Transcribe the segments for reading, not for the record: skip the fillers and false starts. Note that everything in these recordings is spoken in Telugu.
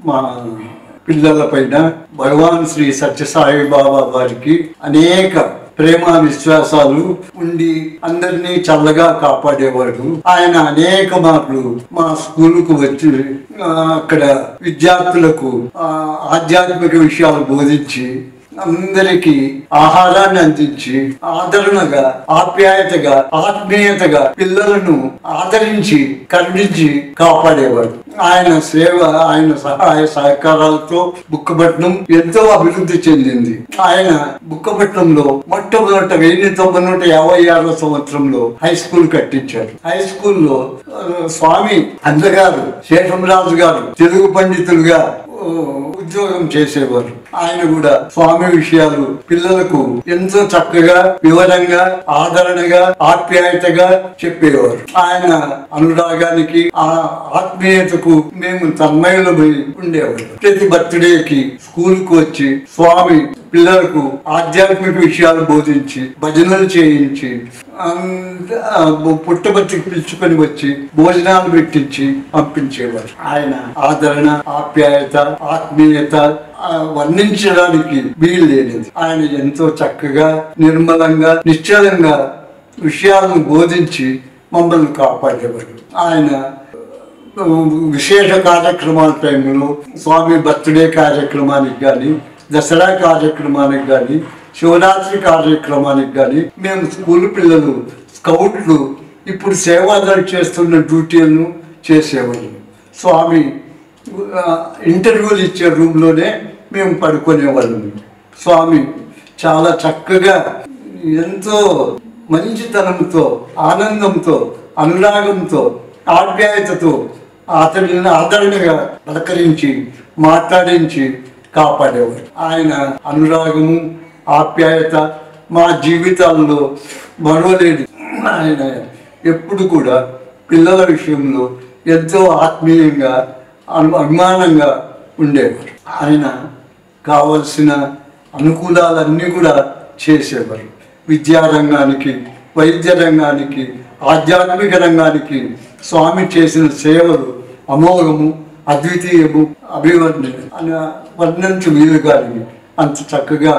మా పిల్లలపైన భగవాన్ శ్రీ సత్యసాయి బాబా వారికి అనేక ప్రేమ విశ్వాసాలు ఉండి అందరినీ చల్లగా కాపాడేవాడు. ఆయన అనేక మార్లు మా స్కూలుకు వచ్చి అక్కడ విద్యార్థులకు ఆధ్యాత్మిక విషయాలు బోధించి అందరికి ఆహారాన్ని అందించి ఆదరణగా, ఆప్యాయతగా, ఆత్మీయతగా పిల్లలను ఆదరించి కరుణించి కాపాడేవాడు. ఆయన సేవ, ఆయన సహాయ సహకారాలతో బుక్కపట్నం ఎంతో అభివృద్ధి చెందింది. ఆయన బుక్కపట్నంలో మొట్టమొదట 1956 సంవత్సరంలో హై స్కూల్ కట్టించారు. హై స్కూల్లో స్వామి అందగారు శేషంరాజు గారు తెలుగు పండితులుగా ఉద్యోగం చేసేవారు. ఆయన కూడా స్వామి విషయాలు పిల్లలకు ఎంతో చక్కగా, వివరంగా, ఆదరణగా, ఆప్యాయతగా చెప్పేవారు. ఆయన అనురాగానికి, ఆ ఆత్మీయతకు మేము తన్మయులమై ఉండేవారు. ప్రతి బర్త్డేకి స్కూల్ కు వచ్చి స్వామి పిల్లలకు ఆధ్యాత్మిక విషయాలు బోధించి, భజనలు చేయించి, పుట్టబర్తికి పిలుచుకొని వచ్చి భోజనాలు పెట్టించి పంపించేవారు. ఆయన ఆదరణ, ఆప్యాయత, ఆత్మీయత వర్ణించడానికి వీలు లేనిది. ఆయన ఎంతో చక్కగా, నిర్మలంగా, నిశ్చలంగా విషయాలను బోధించి మమ్మల్ని కాపాడేవారు. ఆయన విశేష కార్యక్రమాల టైంలో స్వామి బర్త్డే కార్యక్రమానికి కానీ, దసరా కార్యక్రమానికి కానీ, శివరాత్రి కార్యక్రమానికి కానీ మేము స్కూల్ పిల్లలు, స్కౌట్లు ఇప్పుడు సేవాదాలు చేస్తున్న డ్యూటీలను చేసేవాళ్ళు. స్వామి ఇంటర్వ్యూలు ఇచ్చే రూమ్లోనే మేము పడుకునేవాళ్ళము. స్వామి చాలా చక్కగా, ఎంతో మంచితనంతో, ఆనందంతో, అనురాగంతో, ఆప్యాయతతో అతడిని ఆదరణగా పలకరించి, మాట్లాడించి కాపాడేవారు. ఆయన అనురాగము, ఆప్యాయత మా జీవితాల్లో మరవలేని. ఆయన ఎప్పుడు కూడా పిల్లల విషయంలో ఎంతో ఆత్మీయంగా, అభిమానంగా ఉండేవారు. ఆయన కావలసిన అనుకూలాలన్నీ కూడా చేసేవారు. విద్యారంగానికి, వైద్య రంగానికి, ఆధ్యాత్మిక రంగానికి స్వామి చేసిన సేవలు అమోఘము, అద్వితీయము, వర్ణించు వీలు కాని అంత చక్కగా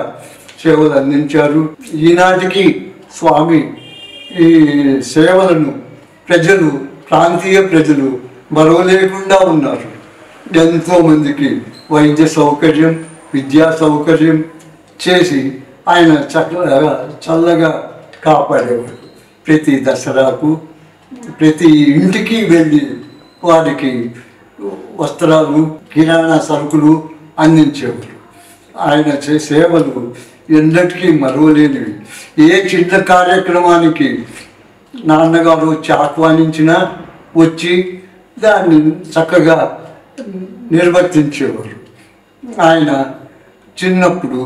సేవలు అందించారు. ఈనాటికి స్వామి ఈ సేవలను ప్రజలు, ప్రాంతీయ ప్రజలు మరవలేకుండా ఉన్నారు. ఎంతో మందికి వైద్య సౌకర్యం, విద్యా సౌకర్యం చేసి ఆయన చల్లగా కాపాడేవాడు. ప్రతి దసరాకు ప్రతి ఇంటికి వెళ్ళి వారికి వస్త్రాలు, కిరాణా సరుకులు అందించేవారు. ఆయన సేవలు ఎన్నటికీ మరువలేనివి. ఏ చిన్న కార్యక్రమానికి నాన్నగారు వచ్చి ఆహ్వానించినా వచ్చి దాన్ని చక్కగా నిర్వర్తించేవారు. ఆయన చిన్నప్పుడు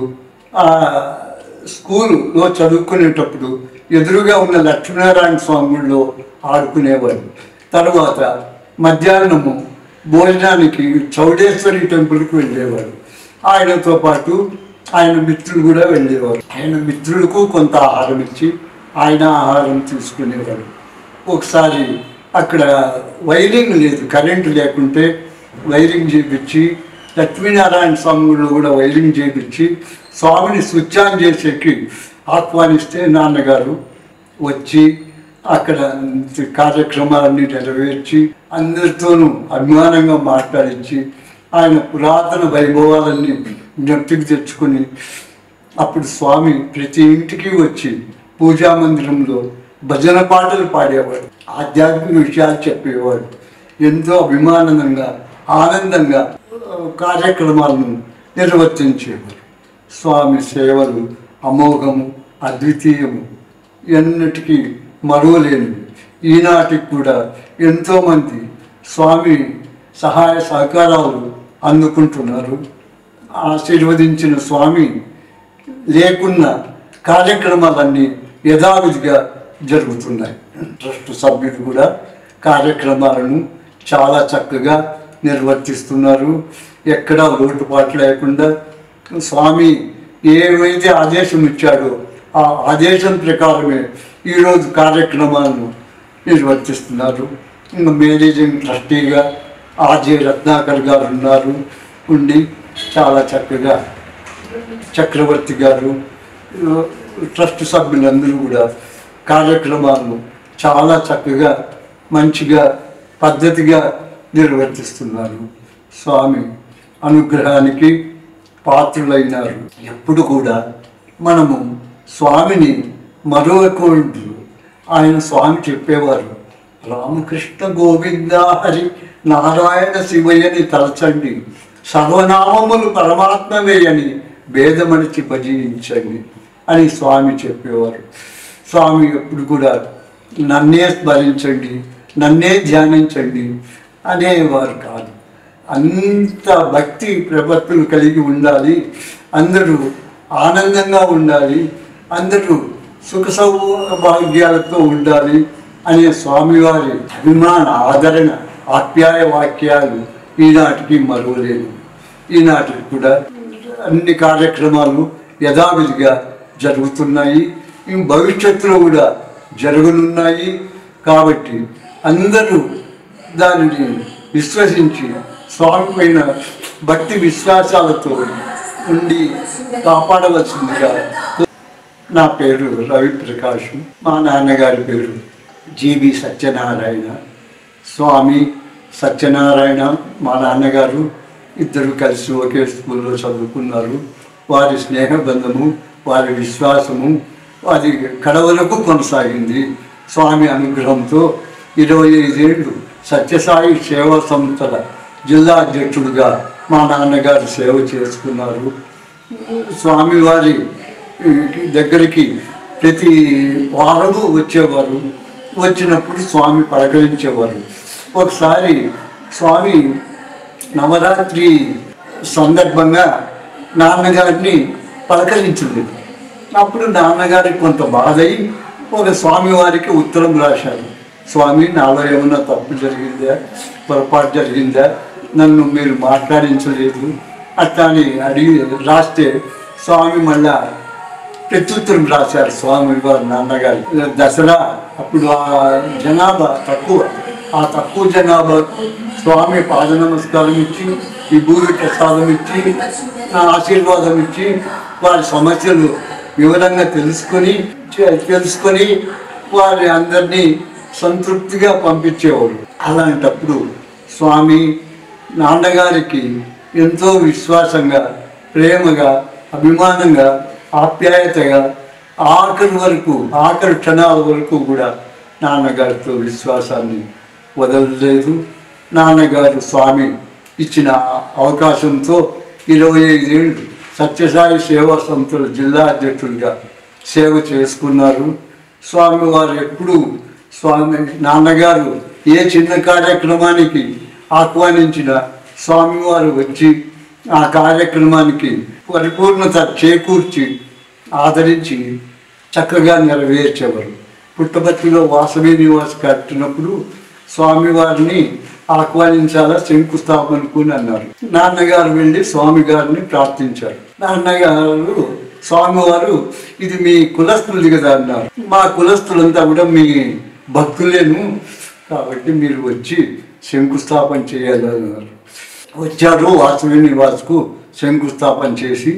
స్కూల్లో చదువుకునేటప్పుడు ఎదురుగా ఉన్న లక్ష్మీనారాయణ స్వామిలో ఆడుకునేవారు. తర్వాత మధ్యాహ్నము భోజనానికి చౌడేశ్వరి టెంపుల్కి వెళ్ళేవారు. ఆయనతో పాటు ఆయన మిత్రులు కూడా వెళ్ళేవారు. ఆయన మిత్రులకు కొంత ఆహారం ఇచ్చి ఆయన ఆహారం తీసుకునేవారు. ఒకసారి అక్కడ వైరింగ్ లేదు, కరెంటు లేకుంటే వైరింగ్ చేయించి, లక్ష్మీనారాయణ స్వామిలో కూడా వైరింగ్ చేయించి స్వామిని స్విచ్ ఆన్ చేసేకి ఆహ్వానిస్తే నాన్నగారు వచ్చి అక్కడ కార్యక్రమాలన్నీ నెరవేర్చి అందరితోనూ అభిమానంగా మాట్లాడించి ఆయన పురాతన వైభవాలన్నీ జ్ఞప్తికి తెచ్చుకొని అప్పుడు స్వామి ప్రతి ఇంటికి వచ్చి పూజా మందిరంలో భజన పాటలు పాడేవాడు, ఆధ్యాత్మిక విషయాలు చెప్పేవాడు. ఎంతో అభిమానంగా, ఆనందంగా కార్యక్రమాలను నిర్వర్తించేవారు. స్వామి సేవలు అమోఘము, అద్వితీయము, ఎన్నటికీ మరువలేనివి. ఈనాటికి కూడా ఎంతోమంది స్వామి సహాయ సహకారాలు అందుకుంటున్నారు. ఆశీర్వదించిన స్వామి లేకున్న కార్యక్రమాలన్నీ యథావిధిగా జరుగుతున్నాయి. ట్రస్ట్ సభ్యులు కూడా కార్యక్రమాలను చాలా చక్కగా నిర్వర్తిస్తున్నారు. ఎక్కడా లోటుపాటు లేకుండా స్వామి ఏమైతే ఆదేశం ఇచ్చాడో ఆ ఆదేశం ప్రకారమే ఈరోజు కార్యక్రమాలను నిర్వర్తిస్తున్నారు. ఇంకా మేనేజింగ్ ట్రస్టీగా ఆర్జే రత్నాకర్ గారు ఉన్నారు. ఉండి చాలా చక్కగా చక్రవర్తి గారు ట్రస్ట్ సభ్యులందరూ కూడా కార్యక్రమాలను చాలా చక్కగా మంచిగా పద్ధతిగా నిర్వర్తిస్తున్నారు. స్వామి అనుగ్రహానికి పాత్రులైనారు. ఎప్పుడు కూడా మనము స్వామిని మరొకరు ఆయన స్వామి చెప్పేవారు, రామకృష్ణ గోవింద హరి నారాయణ శివయ్యని తలచండి, సర్వనామములు పరమాత్మవే అని భేదమనిచి భజించండి అని స్వామి చెప్పేవారు. స్వామి ఎప్పుడు కూడా నన్నే స్మరించండి, నన్నే ధ్యానించండి అనేవారు కాదు. అంత భక్తి ప్రపత్తులు కలిగి ఉండాలి, అందరూ ఆనందంగా ఉండాలి, అందరూ సుఖ సౌభాగ్యాలతో ఉండాలి అనే స్వామివారి అభిమాన ఆదరణ ఆప్యాయ వాక్యాలు ఈనాటికి మరువలేదు. ఈనాటికి కూడా అన్ని కార్యక్రమాలు యథావిధిగా జరుగుతున్నాయి, భవిష్యత్తులో కూడా జరగనున్నాయి. కాబట్టి అందరూ దానిని విశ్వసించి స్వామి పైన భక్తి విశ్వాసాలతో ఉండి కాపాడవలసిందిగా. నా పేరు రవి ప్రకాష్, మా నాన్నగారి పేరు జీవి సత్యనారాయణ. స్వామి సత్యనారాయణ మా నాన్నగారు ఇద్దరు కలిసి ఒకే స్కూల్లో చదువుకున్నారు. వారి స్నేహబంధము, వారి విశ్వాసము అది కడవరకు కొనసాగింది. స్వామి అనుగ్రహంతో 25 ఏళ్ళు సత్యసాయి సేవా సంస్థల జిల్లా అధ్యక్షుడుగా మా నాన్నగారు సేవ చేసుకున్నారు. స్వామివారి దగ్గరికి ప్రతి వారము వచ్చేవారు. వచ్చినప్పుడు స్వామి పలకరించేవారు. ఒకసారి స్వామి నవరాత్రి సందర్భంగా నాన్నగారిని పలకరించింది. అప్పుడు నాన్నగారికి కొంత బాధ అయి ఒక స్వామివారికి ఉత్తరం రాశారు. స్వామి, నాలో ఏమన్నా తప్పు జరిగిందా, పొరపాటు జరిగిందా, నన్ను మీరు మాట్లాడించలేదు అట్లా అని అడిగి రాస్తే స్వామి మళ్ళా ప్రత్యుత్తరం రాశారు. స్వామి వారు నాన్నగారు దసరా అప్పుడు ఆ జనాభా తక్కువ, ఆ తక్కువ జనాభాకు స్వామి పాద నమస్కారం ఇచ్చి, విభూతి ప్రసాదం ఇచ్చి, ఆశీర్వాదం ఇచ్చి వారి సమస్యలు వివరంగా తెలుసుకొని వారి అందరినీ సంతృప్తిగా పంపించేవాడు. అలాంటప్పుడు స్వామి నాన్నగారికి ఎంతో విశ్వాసంగా, ప్రేమగా, అభిమానంగా, ఆప్యాయతగా ఆఖరి క్షణాల వరకు కూడా నాన్నగారితో విశ్వాసాన్ని వదలలేదు. నాన్నగారు స్వామి ఇచ్చిన అవకాశంతో 25 ఏళ్ళు సత్యసాయి సేవా సంస్థల జిల్లా అధ్యక్షుడిగా సేవ చేసుకున్నారు. స్వామివారు ఎప్పుడు నాన్నగారు ఏ చిన్న కార్యక్రమానికి ఆహ్వానించిన స్వామివారు వచ్చి ఆ కార్యక్రమానికి పరిపూర్ణత చేకూర్చి ఆదరించి చక్కగా నెరవేర్చేవారు. పుట్టపర్తిలో వాసవి నివాస్ కట్టినప్పుడు స్వామివారిని ఆహ్వానించాలా, శంకుస్థాపనకు అన్నారు. నాన్నగారు వెళ్ళి స్వామి గారిని ప్రార్థించారు. నాన్నగారు స్వామివారు ఇది మీ కులస్తులది కదా అన్నారు. మా కులస్తులంతా కూడా మీ భక్తులేను, కాబట్టి మీరు వచ్చి శంకుస్థాపన చేయాలన్నారు. వచ్చారు. వాసవి నివాస్కు శంకుస్థాపన చేసి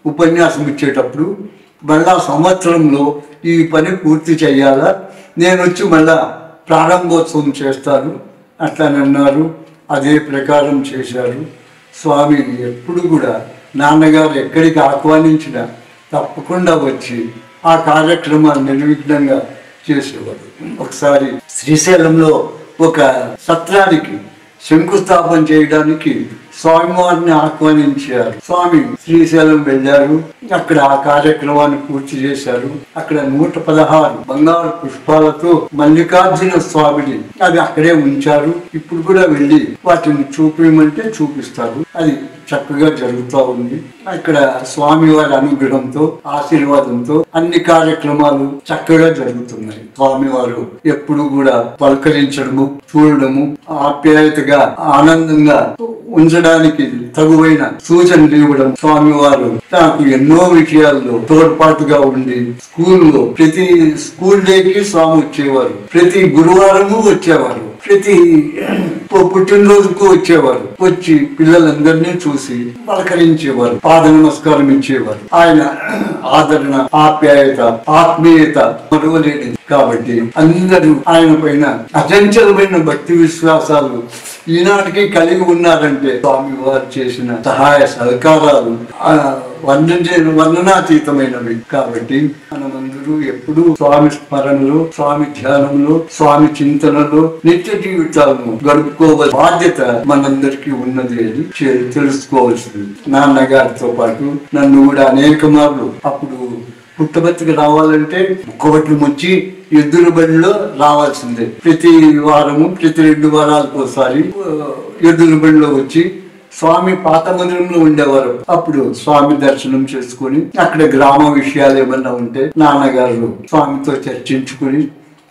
ఉపన్యాసం ఇచ్చేటప్పుడు మళ్ళా సంవత్సరంలో ఈ పని పూర్తి చేయాలా, నేను వచ్చి మళ్ళా ప్రారంభోత్సవం చేస్తాను అట్లని అన్నారు. అదే ప్రకారం చేశారు. స్వామి ఎప్పుడు కూడా నాన్నగారు ఎక్కడికి ఆహ్వానించినా తప్పకుండా వచ్చి ఆ కార్యక్రమాన్ని నిర్విఘ్నంగా చేసేవారు. ఒకసారి శ్రీశైలంలో ఒక సత్రానికి శంకుస్థాపన చేయడానికి స్వామివారిని ఆహ్వానించారు. స్వామి శ్రీశైలం వెళ్ళారు. అక్కడ ఆ కార్యక్రమాన్ని పూర్తి చేశారు. అక్కడ 116 బంగారు పుష్పాలతో మల్లికార్జున స్వామిని అది అక్కడే ఉంచారు. ఇప్పుడు కూడా వెళ్ళి వాటిని చూపించమంటే చూపిస్తారు. అది చక్కగా జరుగుతూ ఉంది. ఇక్కడ స్వామివారి అనుగ్రహంతో, ఆశీర్వాదంతో అన్ని కార్యక్రమాలు చక్కగా జరుగుతున్నాయి. స్వామివారు ఎప్పుడు కూడా పలకరించడము, చూడడము, ఆప్యాయతగా, ఆనందంగా ఉంచడానికి తగువైన సూచనలు ఇవ్వడం. స్వామివారు నాకు ఎన్నో విషయాల్లో తోడ్పాటుగా ఉండి స్కూల్లో ప్రతి స్కూల్ డేకి స్వామి వచ్చేవారు. ప్రతి గురువారము వచ్చేవారు. ప్రతి పుట్టినరోజుకు వచ్చేవారు. వచ్చి పిల్లలందరినీ చూసి పలకరించేవారు, పాద నమస్కారం ఇచ్చేవారు. ఆయన ఆదరణ, ఆప్యాయత, ఆత్మీయత మరువలేనిది. కాబట్టి అందరూ ఆయన పైన అచంచలమైన భక్తి విశ్వాసాలు ఈనాటికి కలిగి ఉన్నారంటే స్వామి వారు చేసిన సహాయ సహకారాలు వర్ణనాతీతమైనవి. కాబట్టి మనమందరూ ఎప్పుడూ స్వామి స్మరణలో, స్వామి ధ్యానంలో, స్వామి చింతనలో నిత్య జీవితాలను గడుపుకోవాల్సిన బాధ్యత మనందరికీ ఉన్నది అని తెలుసుకోవాల్సింది. నాన్నగారితో పాటు నన్ను కూడా అనేక మార్లు అప్పుడు పుట్టబర్తికి రావాలంటే ఒకటి వచ్చి ఎద్దుల బండిలో రావాల్సిందే. ప్రతి వారము, ప్రతి 2 వారాలకు ఒకసారి ఎద్దుల బండిలో వచ్చి స్వామి పాత మందిరంలో ఉండేవారు. అప్పుడు స్వామి దర్శనం చేసుకుని అక్కడ గ్రామ విషయాలు ఏమన్నా ఉంటే నాన్నగారు స్వామితో చర్చించుకుని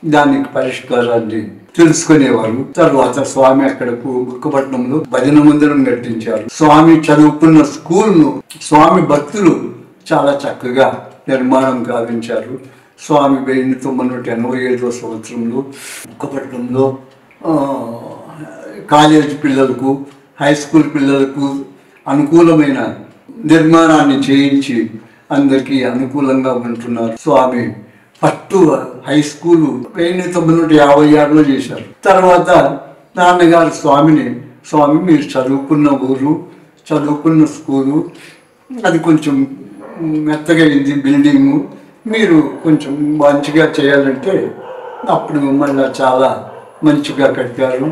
దానికి పరిష్కారాన్ని తెలుసుకునేవారు. తర్వాత స్వామి అక్కడ బుక్కపట్నంలో భజన మందిరం కట్టించారు. స్వామి చదువుకున్న స్కూల్ను స్వామి భక్తులు చాలా చక్కగా నిర్మాణం గావించారు. స్వామి 1985వ సంవత్సరంలో బుక్కపట్నంలో కాలేజ్ పిల్లలకు, హై స్కూల్ పిల్లలకు అనుకూలమైన నిర్మాణాన్ని చేయించి అందరికీ అనుకూలంగా ఉంటున్నారు. స్వామి ఫస్ట్ హై స్కూలు 1956లో చేశారు. తర్వాత నాన్నగారు స్వామి మీరు చదువుకున్న ఊరు, చదువుకున్న స్కూలు అది కొంచెం మెత్తగా అయింది, బిల్డింగు మీరు కొంచెం మంచిగా చేయాలంటే అప్పుడు మళ్ళీ చాలా మంచిగా కట్టారు.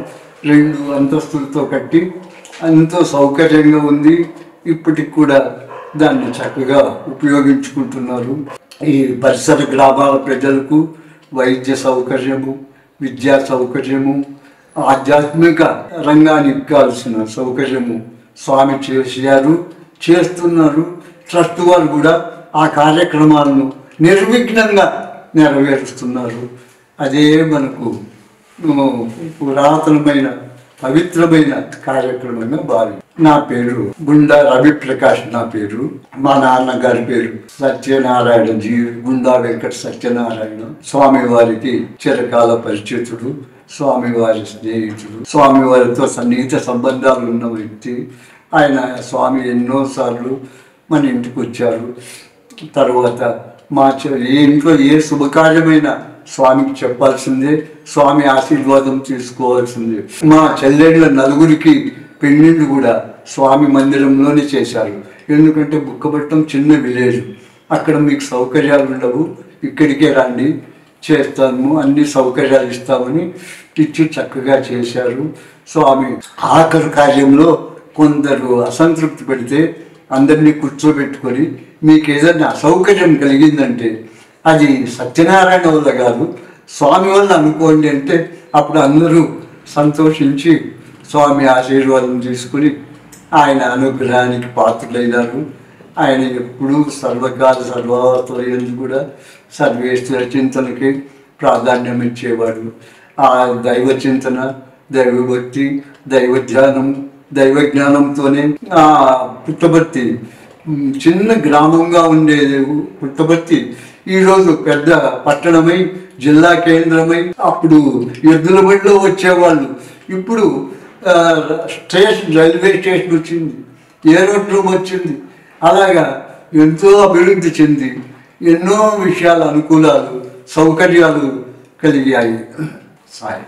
2 అంతస్తులతో కట్టి ఎంతో సౌకర్యంగా ఉంది. ఇప్పటికి కూడా దాన్ని చక్కగా ఉపయోగించుకుంటున్నారు. ఈ పరిసర గ్రామాల ప్రజలకు వైద్య సౌకర్యము, విద్యా సౌకర్యము, ఆధ్యాత్మిక రంగానికి కావాల్సిన సౌకర్యము స్వామి చేస్తున్నారు. ట్రస్ట్ వారు కూడా ఆ కార్యక్రమాలను నిర్విఘ్నంగా నెరవేరుస్తున్నారు. అదే మనకు పురాతనమైన పవిత్రమైన కార్యక్రమంగా నా పేరు గుండా రవిప్రకాష్. నా పేరు, మా నాన్నగారి పేరు సత్యనారాయణ గుండా వెంకట సత్యనారాయణ. స్వామి వారికి చిరకాల పరిచితుడు, స్వామివారి స్నేహితుడు, స్వామివారితో సన్నిహిత సంబంధాలు ఉన్న వ్యక్తి ఆయన. స్వామి ఎన్నోసార్లు మన ఇంటికి వచ్చారు. తర్వాత మా ఇంట్లో ఏ శుభకార్యమైనా స్వామికి చెప్పాల్సిందే, స్వామి ఆశీర్వాదం తీసుకోవాల్సిందే. మా చెల్లెళ్ళ 4 పెళ్ళిళ్ళు కూడా స్వామి మందిరంలోనే చేశారు. ఎందుకంటే బుక్కపట్నం చిన్న విలేజ్, అక్కడ మీకు సౌకర్యాలు ఉండవు, ఇక్కడికే రండి చేస్తాము, అన్ని సౌకర్యాలు ఇస్తామని ఇచ్చి చక్కగా చేశారు. స్వామి ఆఖరి కార్యంలో కొందరు అసంతృప్తి పెడితే అందరినీ కూర్చోబెట్టుకొని మీకు ఏదైనా అసౌకర్యం కలిగిందంటే అది సత్యనారాయణ వల్ల కాదు, స్వామి వల్ల అనుకోండి అంటే అప్పుడు అందరూ సంతోషించి స్వామి ఆశీర్వాదం తీసుకుని ఆయన అనుగ్రహానికి పాత్రులైనారు. ఆయన ఎప్పుడూ సర్వకాల సర్వావతయందు కూడా సర్వేశ్వర చింతనకి ప్రాధాన్యం ఇచ్చేవాడు. ఆ దైవ చింతన, దైవభక్తి, దైవ జ్ఞానంతోనే ఆ పుట్టబర్తి చిన్న గ్రామంగా ఉండేది. పుట్టబర్తి ఈరోజు పెద్ద పట్టణమై, జిల్లా కేంద్రమై, అప్పుడు ఎద్దుల బండిలో వచ్చేవాళ్ళు. ఇప్పుడు రైల్వే స్టేషన్ వచ్చింది, ఏరోడ్రోమ్ వచ్చింది. అలాగా ఎంతో అభివృద్ధి చెంది ఎన్నో విషయాల అనుకూలాలు, సౌకర్యాలు కలిగాయి. సాయి